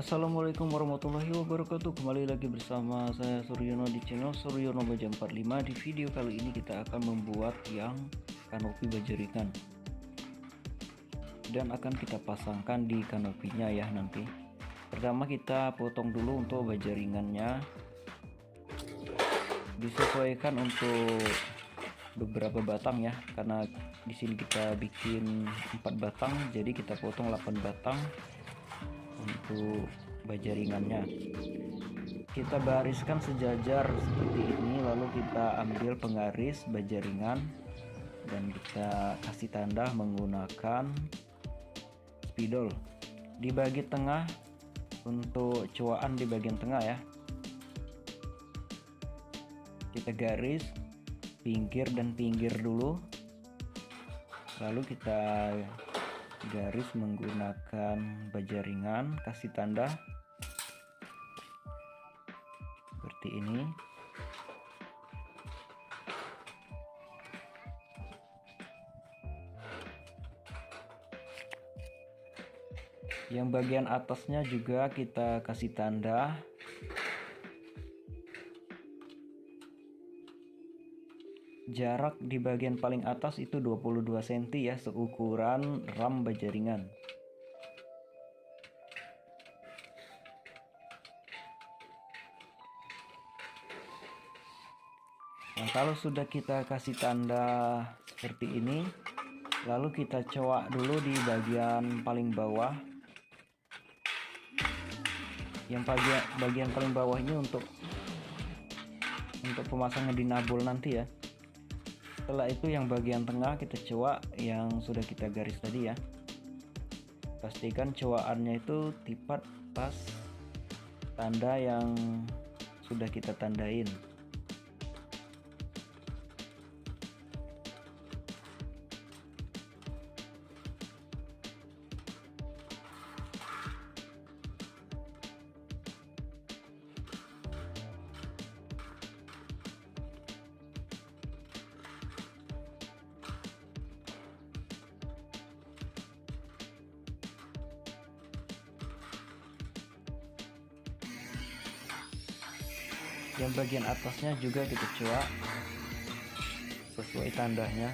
Assalamualaikum warahmatullahi wabarakatuh. Kembali lagi bersama saya Suryono di channel Suryono Baja 45. Di video kali ini kita akan membuat yang kanopi baja ringan dan akan kita pasangkan di kanopinya ya nanti. Pertama kita potong dulu untuk baja ringannya, disesuaikan untuk beberapa batang ya, karena di sini kita bikin 4 batang, jadi kita potong 8 batang untuk baja ringannya. Kita bariskan sejajar seperti ini, lalu kita ambil penggaris baja ringan dan kita kasih tanda menggunakan spidol di bagian tengah untuk cowaan di bagian tengah ya. Kita garis pinggir dan pinggir dulu, lalu kita garis menggunakan baja ringan, kasih tanda seperti ini. Yang bagian atasnya juga kita kasih tanda. Jarak di bagian paling atas itu 22 cm ya, seukuran ram baja ringan. Nah, kalau sudah kita kasih tanda seperti ini, lalu kita coak dulu di bagian paling bawah. Yang bagian paling bawah ini untuk pemasangan di nabol nanti ya. Setelah itu yang bagian tengah kita coak yang sudah kita garis tadi ya. Pastikan coakannya itu tepat pas tanda yang sudah kita tandain. Yang bagian atasnya juga kita coak sesuai tandanya.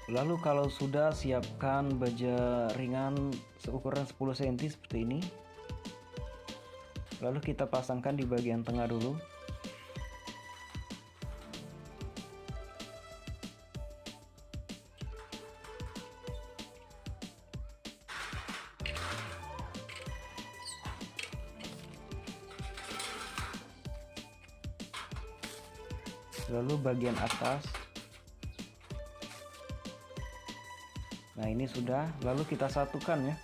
Lalu kalau sudah, siapkan baja ringan seukuran 10 cm seperti ini. Lalu kita pasangkan di bagian tengah dulu. Lalu bagian atas. Nah, ini sudah, lalu kita satukan ya.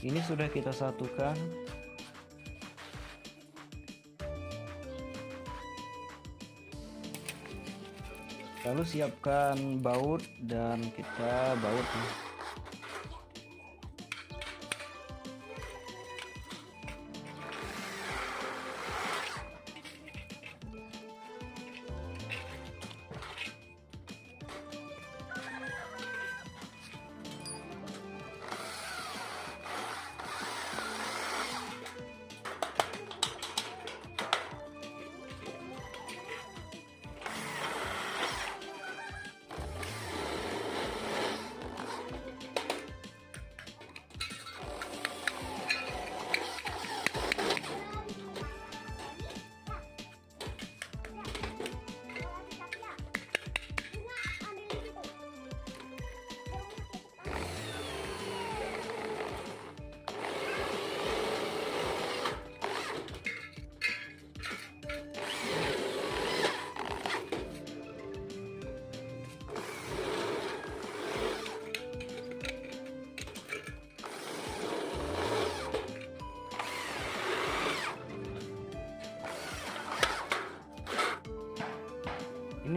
Ini sudah kita satukan. Lalu siapkan baut dan kita baut nih.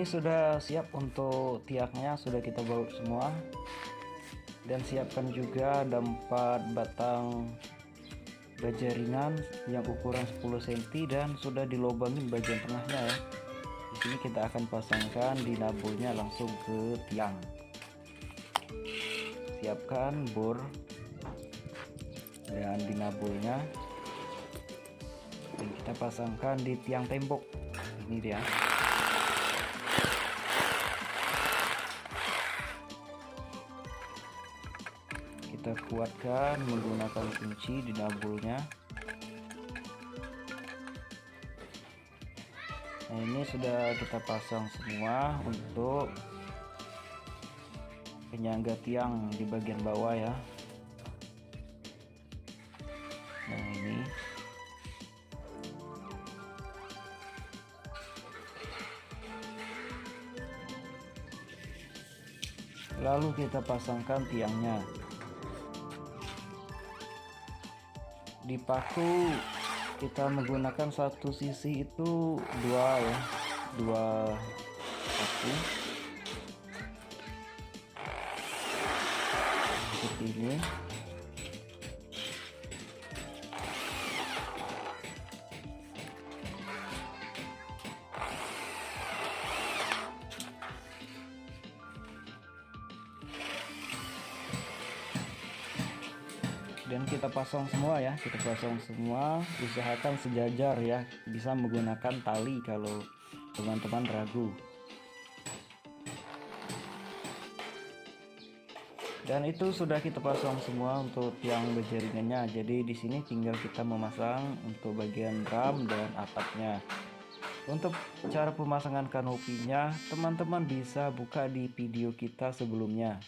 ini sudah siap untuk tiangnya, sudah kita baut semua. Dan siapkan juga ada 4 batang baja ringan yang ukuran 10 cm dan sudah dilobangin bagian tengahnya ya. Di sini kita akan pasangkan di nabulnya langsung ke tiang. Siapkan bor dan di nabulnya, dan kita pasangkan di tiang tembok. Ini dia. Kita kuatkan menggunakan kunci di nabulnya. Nah, ini sudah kita pasang semua untuk penyangga tiang di bagian bawah ya. Nah, ini lalu kita pasangkan tiangnya. Di paku kita menggunakan satu sisi itu dua paku seperti ini. Dan kita pasang semua ya, kita pasang semua, usahakan sejajar ya, bisa menggunakan tali kalau teman-teman ragu. Dan itu sudah kita pasang semua untuk tiang berjaringannya. Jadi di sini tinggal kita memasang untuk bagian ram dan atapnya. Untuk cara pemasangan kanopinya, teman-teman bisa buka di video kita sebelumnya.